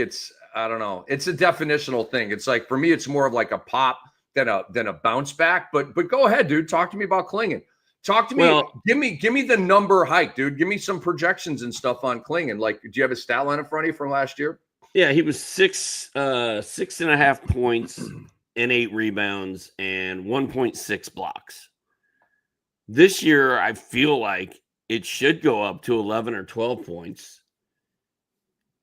I don't know. It's a definitional thing. It's like, for me, it's more of like a pop than a bounce back. But go ahead, dude. Talk to me about Clingan. Talk to me. Well, give me the number hike, dude. Give me some projections and stuff on Clingan. Do you have a stat line in front of you from last year? Yeah, he was 6.5 points and 8 rebounds and 1.6 blocks. This year, I feel like it should go up to 11 or 12 points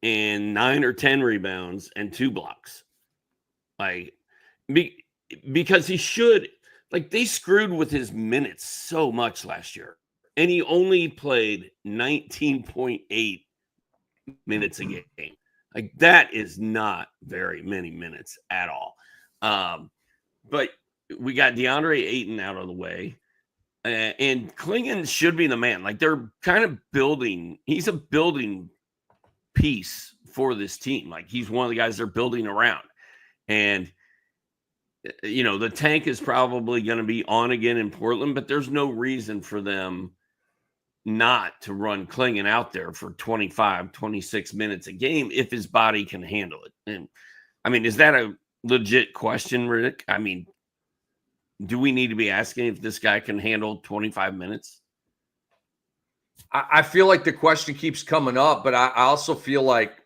and 9 or 10 rebounds and 2 blocks. Because he should. They screwed with his minutes so much last year. And he only played 19.8 minutes a game. That is not very many minutes at all. But we got DeAndre Ayton out of the way. And Klingon should be the man. Like, they're kind of building. He's a building piece for this team. Like, he's one of the guys they're building around. And, the tank is probably going to be on again in Portland, but there's no reason for them not to run Klingon out there for 25, 26 minutes a game if his body can handle it. And, I mean, is that a legit question, Rick? I mean, do we need to be asking if this guy can handle 25 minutes? I feel like the question keeps coming up, but I also feel like,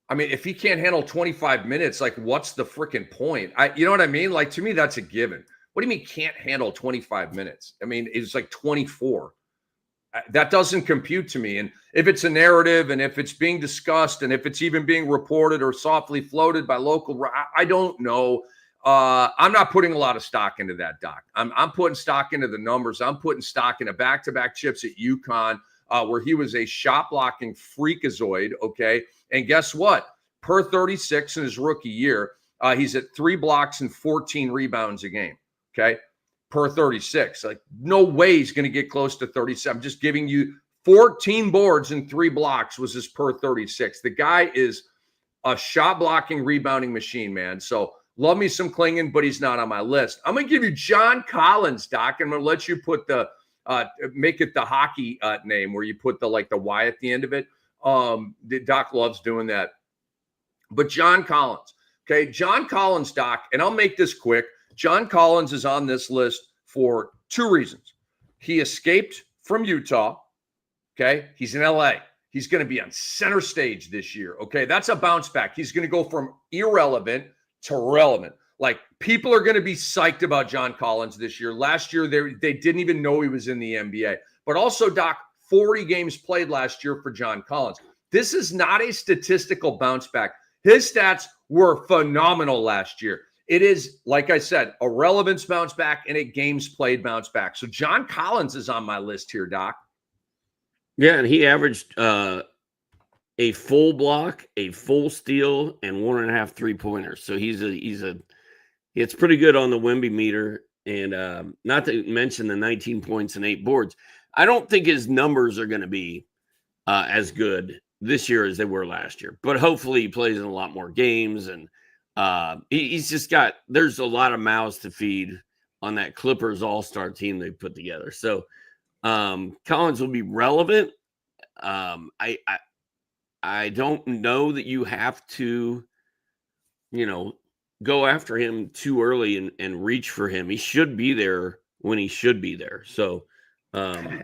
I mean, if he can't handle 25 minutes, like, what's the freaking point? You know what I mean? Like, to me, that's a given. What do you mean can't handle 25 minutes? I mean, it's like 24. That doesn't compute to me. And if it's a narrative and if it's being discussed and if it's even being reported or softly floated by local, I don't know. I'm not putting a lot of stock into that, Doc. I'm putting stock into the numbers. I'm putting stock into back-to-back chips at UConn, where he was a shot-blocking freakazoid, okay? And guess what? Per 36 in his rookie year, he's at 3 blocks and 14 rebounds a game, okay? Per 36. Like, no way he's going to get close to 37. I'm just giving you 14 boards and 3 blocks was his per 36. The guy is a shot-blocking, rebounding machine, man. So, love me some Klingon, but he's not on my list. I'm going to give you John Collins, Doc, and I'm going to let you put the make it the hockey name where you put the Y at the end of it. Doc loves doing that. But John Collins, okay? John Collins, Doc, and I'll make this quick. John Collins is on this list for 2 reasons. He escaped from Utah, okay? He's in LA. He's going to be on center stage this year, okay? That's a bounce back. He's going to go from irrelevant to relevant. Like, people are going to be psyched about John Collins this year. Last year, they didn't even know he was in the NBA. But also, Doc, 40 games played last year for John Collins. This is not a statistical bounce back. His stats were phenomenal last year. It is, like I said, a relevance bounce back and a games played bounce back. So John Collins is on my list here, Doc. Yeah, and he averaged a full block, a full steal, and 1.5 3-pointers. So it's pretty good on the Wemby meter. And not to mention the 19 points and 8 boards. I don't think his numbers are going to be as good this year as they were last year. But hopefully he plays in a lot more games. And he's just there's a lot of mouths to feed on that Clippers all-star team they put together. So Collins will be relevant. I don't know that you have to, go after him too early and reach for him. He should be there when he should be there. So I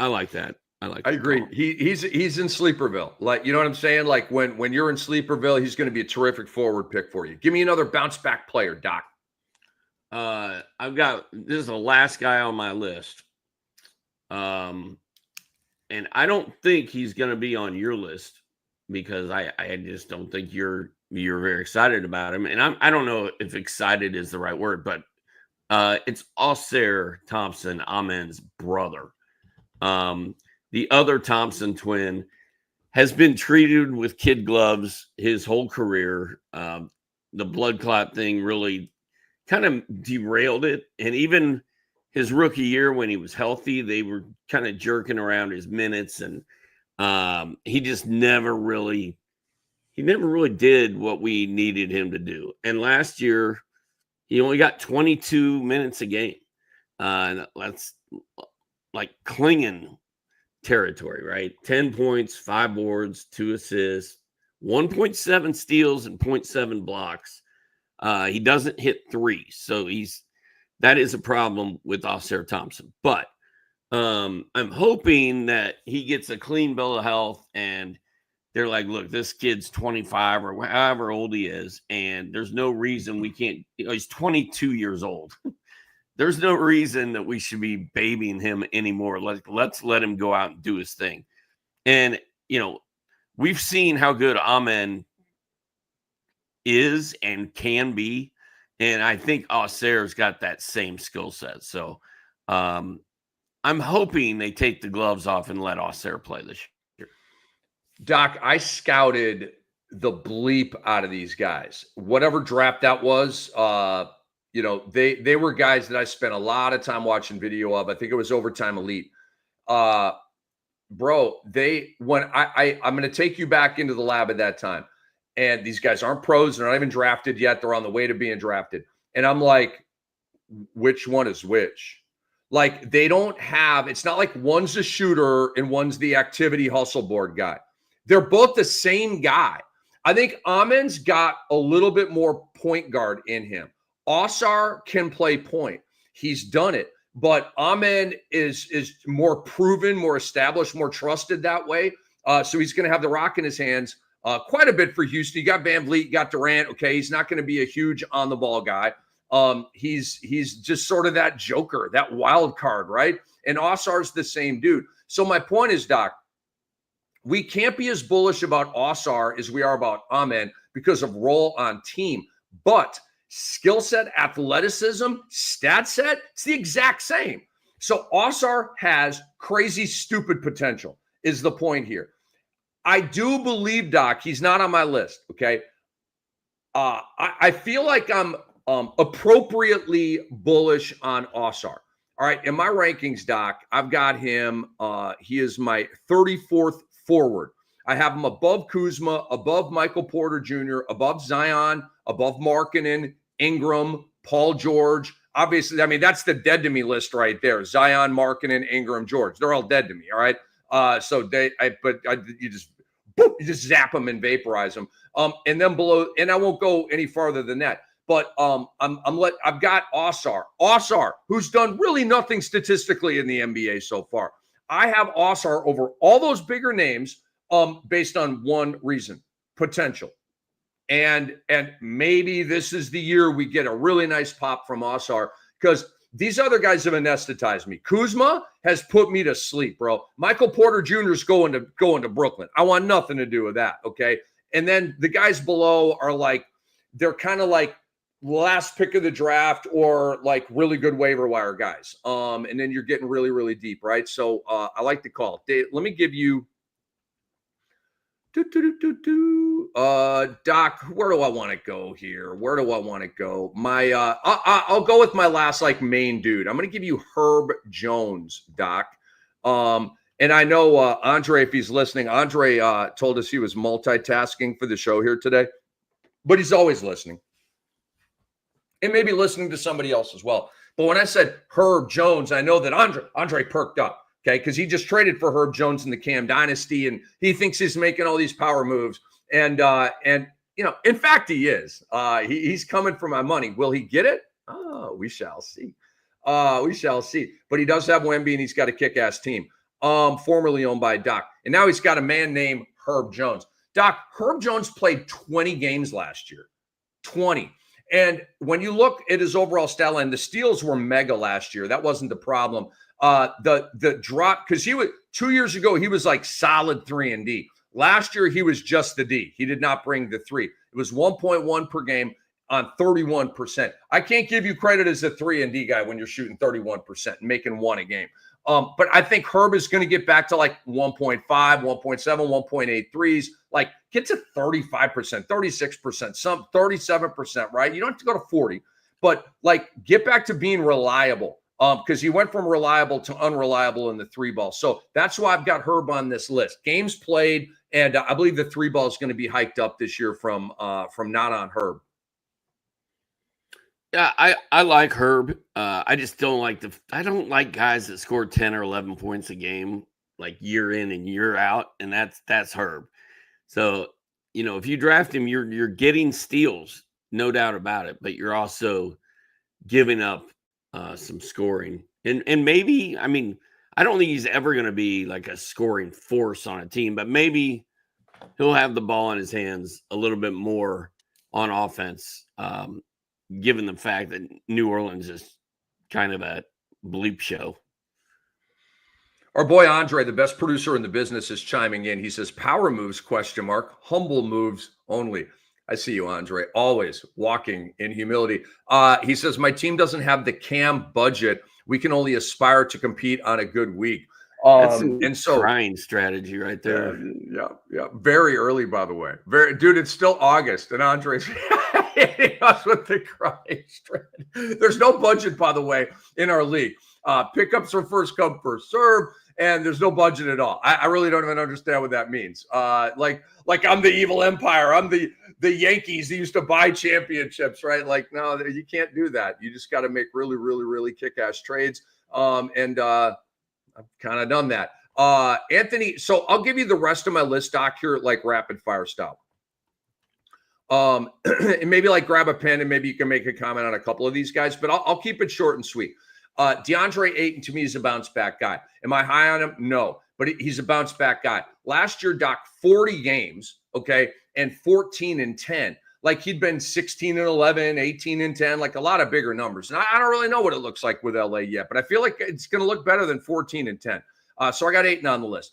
like that. I agree. He's in Sleeperville. Like, you know what I'm saying? Like, when you're in Sleeperville, he's going to be a terrific forward pick for you. Give me another bounce back player, Doc. This is the last guy on my list. And I don't think he's going to be on your list because I just don't think you're very excited about him. And I don't know if excited is the right word, but it's Ausar Thompson, Amen's brother. The other Thompson twin has been treated with kid gloves his whole career. The blood clot thing really kind of derailed it. And even his rookie year when he was healthy, they were kind of jerking around his minutes. And he just never really did what we needed him to do. And last year, he only got 22 minutes a game. And that's like Klingon territory, right? 10 points, 5 boards, 2 assists, 1.7 steals, and 0.7 blocks. He doesn't hit 3. So that is a problem with Ausar Thompson. But I'm hoping that he gets a clean bill of health and they're like, look, this kid's 25 or however old he is, and there's no reason we can't. He's 22 years old. There's no reason that we should be babying him anymore. Let's let him go out and do his thing. And, we've seen how good Amen is and can be. And I think Ausar's got that same skill set. So I'm hoping they take the gloves off and let Ausar play this year. Doc, I scouted the bleep out of these guys. Whatever draft that was, they were guys that I spent a lot of time watching video of. I think it was Overtime Elite. Bro, I'm going to take you back into the lab at that time. And these guys aren't pros. They're not even drafted yet. They're on the way to being drafted. And I'm like, which one is which? Like, they don't have, it's not like one's a shooter and one's the activity hustle board guy. They're both the same guy. I think Amen's got a little bit more point guard in him. Osar can play point. He's done it. But Amen is more proven, more established, more trusted that way. So he's going to have the rock in his hands quite a bit for Houston. You got Van Vliet, you got Durant. Okay, he's not going to be a huge on-the-ball guy. He's just sort of that joker, that wild card, right? And Osar's the same dude. So my point is, Doc, we can't be as bullish about Osar as we are about Amen because of role on team. But skill set, athleticism, stat set, it's the exact same. So Osar has crazy, stupid potential is the point here. I do believe, Doc, he's not on my list, okay? I feel like I'm appropriately bullish on Osar. All right, in my rankings, Doc, I've got him. He is my 34th forward. I have him above Kuzma, above Michael Porter Jr., above Zion, above Markkanen, Ingram, Paul George. Obviously, I mean, that's the dead to me list right there. Zion, Markkanen, Ingram, George. They're all dead to me, all right? You just zap them and vaporize them. And then below, and I won't go any farther than that. But I've got Osar, who's done really nothing statistically in the NBA so far. I have Osar over all those bigger names based on one reason: potential. And maybe this is the year we get a really nice pop from Osar, because these other guys have anesthetized me. Kuzma has put me to sleep, bro. Michael Porter Jr. is going to Brooklyn. I want nothing to do with that, okay? And then the guys below are like, they're kind of like last pick of the draft or like really good waiver wire guys. And then you're getting really, really deep, right? So I like to call. Dave, let me give you Doc, where do I want to go here? Where do I want to go? I'll go with my last main dude. I'm going to give you Herb Jones, Doc. And I know Andre, if he's listening, Andre told us he was multitasking for the show here today, but he's always listening. And maybe listening to somebody else as well. But when I said Herb Jones, I know that Andre perked up. Okay, because he just traded for Herb Jones in the Cam Dynasty, and he thinks he's making all these power moves. And in fact, he is. He's coming for my money. Will he get it? Oh, we shall see. We shall see. But he does have Wemby, and he's got a kick-ass team, formerly owned by Doc. And now he's got a man named Herb Jones. Doc, Herb Jones played 20 games last year. 20. And when you look at his overall stat line, the steals were mega last year. That wasn't the problem. The drop, because he was 2 years ago, he was like solid 3 and D. Last year, he was just the D. He did not bring the 3. It was 1.1 per game on 31%. I can't give you credit as a 3 and D guy when you're shooting 31% and making 1 a game. But I think Herb is going to get back to like 1.5, 1.7, 1.8 threes, like get to 35%, 36%, some 37%, right? You don't have to go to 40, but like get back to being reliable. Because he went from reliable to unreliable in the 3 ball. So that's why I've got Herb on this list. Games played, and I believe the 3 ball is going to be hiked up this year from not on Herb. Yeah, I like Herb. I just don't like guys that score 10 or 11 points a game, like year in and year out, and that's Herb. So, if you draft him, you're getting steals, no doubt about it, but you're also giving up some scoring. And maybe, I mean, I don't think he's ever going to be like a scoring force on a team, but maybe he'll have the ball in his hands a little bit more on offense, given the fact that New Orleans is kind of a bleep show. Our boy Andre, the best producer in the business, is chiming in. He says, power moves, ? Humble moves only. I see you, Andre, always walking in humility. He says, my team doesn't have the Cam budget. We can only aspire to compete on a good week. And so grind strategy right there. Yeah. Very early, by the way. Dude, it's still August. And Andre's hitting us with the Christ. There's no budget, by the way, in our league. Pickups are first come, first serve, and there's no budget at all. I really don't even understand what that means. Like I'm the evil empire. I'm the Yankees that used to buy championships, right? Like, no, you can't do that. You just got to make really, really, really kick-ass trades. And I've kind of done that. Anthony, so I'll give you the rest of my list, Doc, here, like rapid fire style. And maybe like grab a pen and maybe you can make a comment on a couple of these guys, but I'll keep it short and sweet. DeAndre Ayton to me is a bounce back guy. Am I high on him? No, but he's a bounce back guy. Last year, Doc, 40 games, okay, and 14-10. Like he'd been 16-11, 18-10, like a lot of bigger numbers. And I don't really know what it looks like with LA yet, but I feel like it's going to look better than 14-10. So I got Ayton on the list.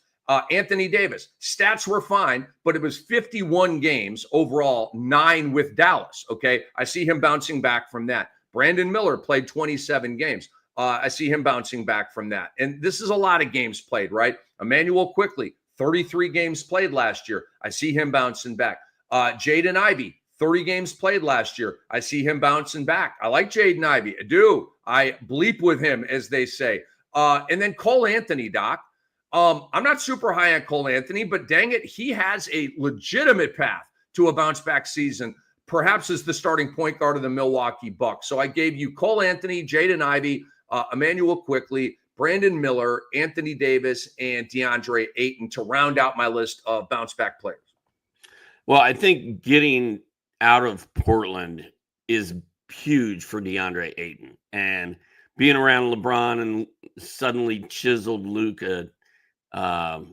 Anthony Davis, stats were fine, but it was 51 games overall, 9 with Dallas. Okay. I see him bouncing back from that. Brandon Miller played 27 games. I see him bouncing back from that. And this is a lot of games played, right? Emmanuel Quickly, 33 games played last year. I see him bouncing back. Jaden Ivey, 30 games played last year. I see him bouncing back. I like Jaden Ivey. I do. I bleep with him, as they say. And then Cole Anthony, Doc. I'm not super high on Cole Anthony, but dang it, he has a legitimate path to a bounce back season, perhaps as the starting point guard of the Milwaukee Bucks. So I gave you Cole Anthony, Jaden Ivey, Emmanuel Quickly, Brandon Miller, Anthony Davis, and DeAndre Ayton to round out my list of bounce back players. Well, I think getting out of Portland is huge for DeAndre Ayton, and being around LeBron and suddenly chiseled Luka. So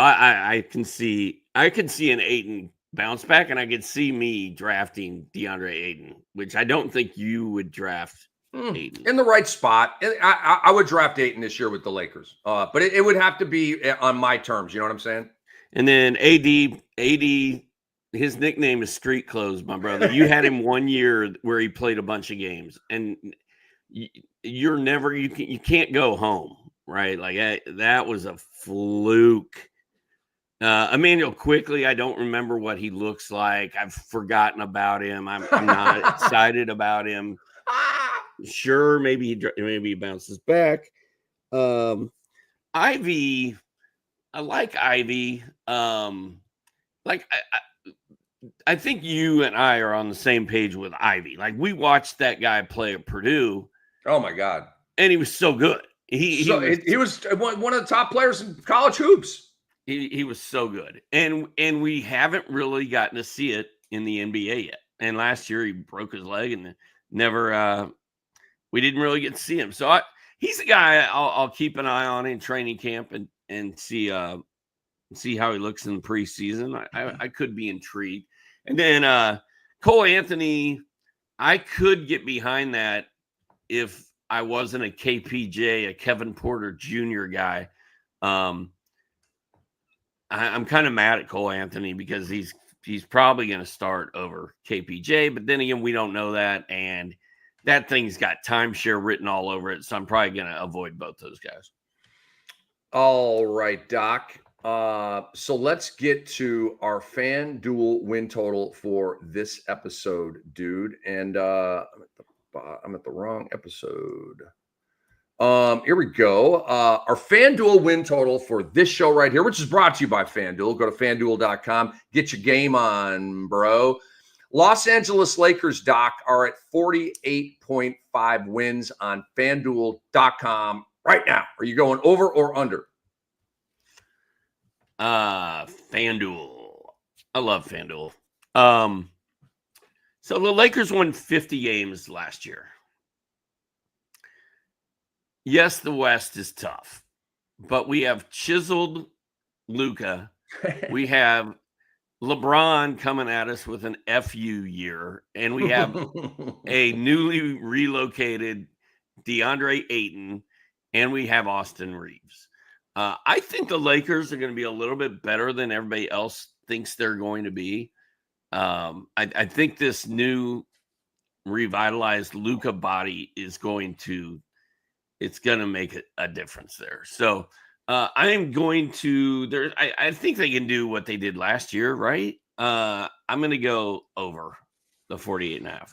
I can see an Ayton bounce back, and I could see me drafting DeAndre Ayton, which I don't think you would draft Ayton in the right spot. I would draft Ayton this year with the Lakers, but it would have to be on my terms. You know what I'm saying? And then AD, his nickname is Street Clothes, my brother. You had him 1 year where he played a bunch of games, and you can't go home, right? Like that was a fluke. Emmanuel Quickly, I don't remember what he looks like. I've forgotten about him. I'm not excited about him. Sure, maybe he bounces back. Ivy, I like Ivy. I think you and I are on the same page with Ivy. Like we watched that guy play at Purdue. Oh my God. And he was so good. He was one of the top players in college hoops. He was so good. And we haven't really gotten to see it in the NBA yet. And last year he broke his leg and never we didn't really get to see him. So he's a guy I'll keep an eye on in training camp and see how he looks in the preseason. I could be intrigued. And then Cole Anthony, I could get behind that if I wasn't a KPJ, a Kevin Porter Jr. guy. I'm kind of mad at Cole Anthony because he's probably going to start over KPJ, but then again, we don't know that, and that thing's got timeshare written all over it, so I'm probably going to avoid both those guys. All right, Doc. So let's get to our FanDuel win total for this episode, dude. And I'm at the wrong episode. Here we go. Our FanDuel win total for this show right here, which is brought to you by FanDuel. Go to FanDuel.com. Get your game on, bro. Los Angeles Lakers, Doc, are at 48.5 wins on FanDuel.com right now. Are you going over or under? FanDuel. I love FanDuel. So the Lakers won 50 games last year. Yes, the West is tough, but we have chiseled Luka. We have LeBron coming at us with an FU year, and we have a newly relocated DeAndre Ayton, and we have Austin Reeves. I think the Lakers are going to be a little bit better than everybody else thinks they're going to be. I think this new revitalized Luka body is going to make a difference there. So I am going to I think they can do what they did last year, right? I'm going to go over the 48.5.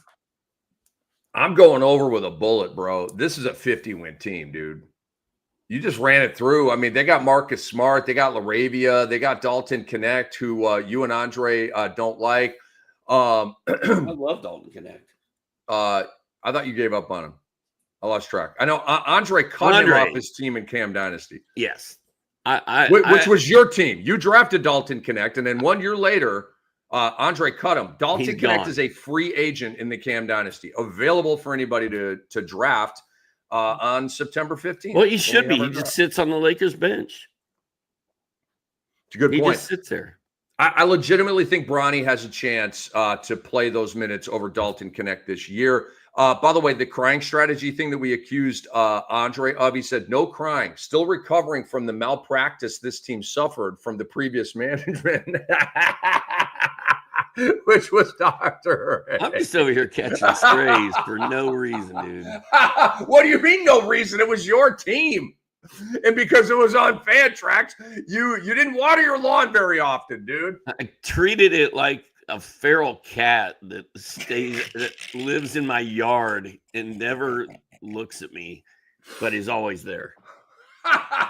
I'm going over with a bullet, bro. This is a 50-win team, dude. You just ran it through. I mean, they got Marcus Smart, they got LaRavia, they got Dalton Connect, who you and Andre don't like. I love Dalton Connect. I thought you gave up on him. I lost track. I know Andre cut him off his team in Cam Dynasty. Yes. Which was your team. You drafted Dalton Connect, and then 1 year later, Andre cut him. Dalton Connect is a free agent in the Cam Dynasty, available for anybody to draft on September 15th. Well, he should be. He just sits on the Lakers bench. It's a good point. He just sits there. I legitimately think Bronny has a chance to play those minutes over Dalton Connect this year. By the way, the crying strategy thing that we accused Andre of, he said, no crying, still recovering from the malpractice this team suffered from the previous management, which was Dr. I'm just over here catching strays for no reason, dude. What do you mean no reason? It was your team. And because it was on Fantrax, you didn't water your lawn very often, dude. I treated it like a feral cat that lives in my yard and never looks at me, but is always there. A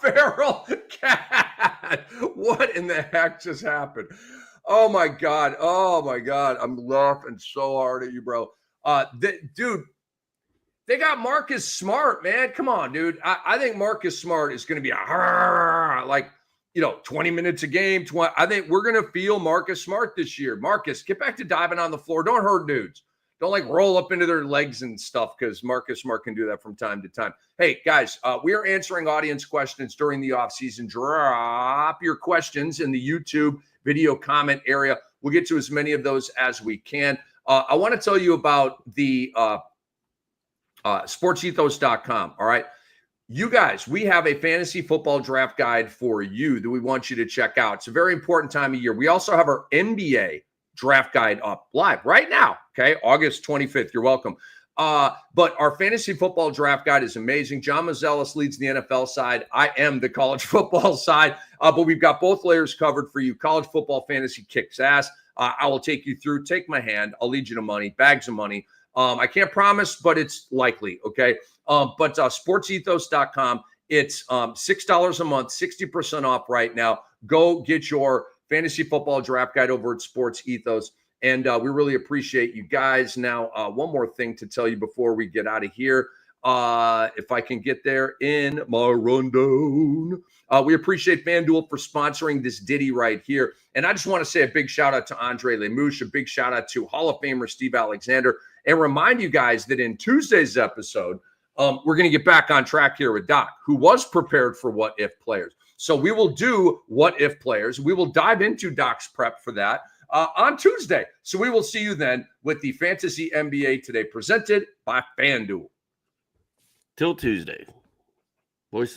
feral cat. What in the heck just happened? Oh my God. I'm laughing so hard at you, bro. Dude, they got Marcus Smart, man. Come on, dude. I think Marcus Smart is going to be like 20 minutes a game. I think we're going to feel Marcus Smart this year. Marcus, get back to diving on the floor. Don't hurt dudes. Don't roll up into their legs and stuff, because Marcus Smart can do that from time to time. Hey, guys, we are answering audience questions during the offseason. Drop your questions in the YouTube video comment area. We'll get to as many of those as we can. I want to tell you about the sportsethos.com. All right. You guys, we have a fantasy football draft guide for you that we want you to check out. It's a very important time of year. We also have our NBA draft guide up live right now. Okay. August 25th. You're welcome. But our fantasy football draft guide is amazing. John Mazelis leads the NFL side. I am the college football side, but we've got both layers covered for you. College football fantasy kicks ass. I will take you through, take my hand. I'll lead you to money, bags of money. I can't promise, but it's likely. Okay. But sportsethos.com, it's $6 a month, 60% off right now. Go get your fantasy football draft guide over at Sports Ethos. And we really appreciate you guys. Now, one more thing to tell you before we get out of here. If I can get there in my rundown. We appreciate FanDuel for sponsoring this ditty right here. And I just want to say a big shout out to Andre Lemouche, a big shout out to Hall of Famer Steve Alexander, and remind you guys that in Tuesday's episode, we're going to get back on track here with Doc, who was prepared for what if players. So we will do what if players. We will dive into Doc's prep for that on Tuesday. So we will see you then with the Fantasy NBA Today presented by FanDuel. Till Tuesday. Voice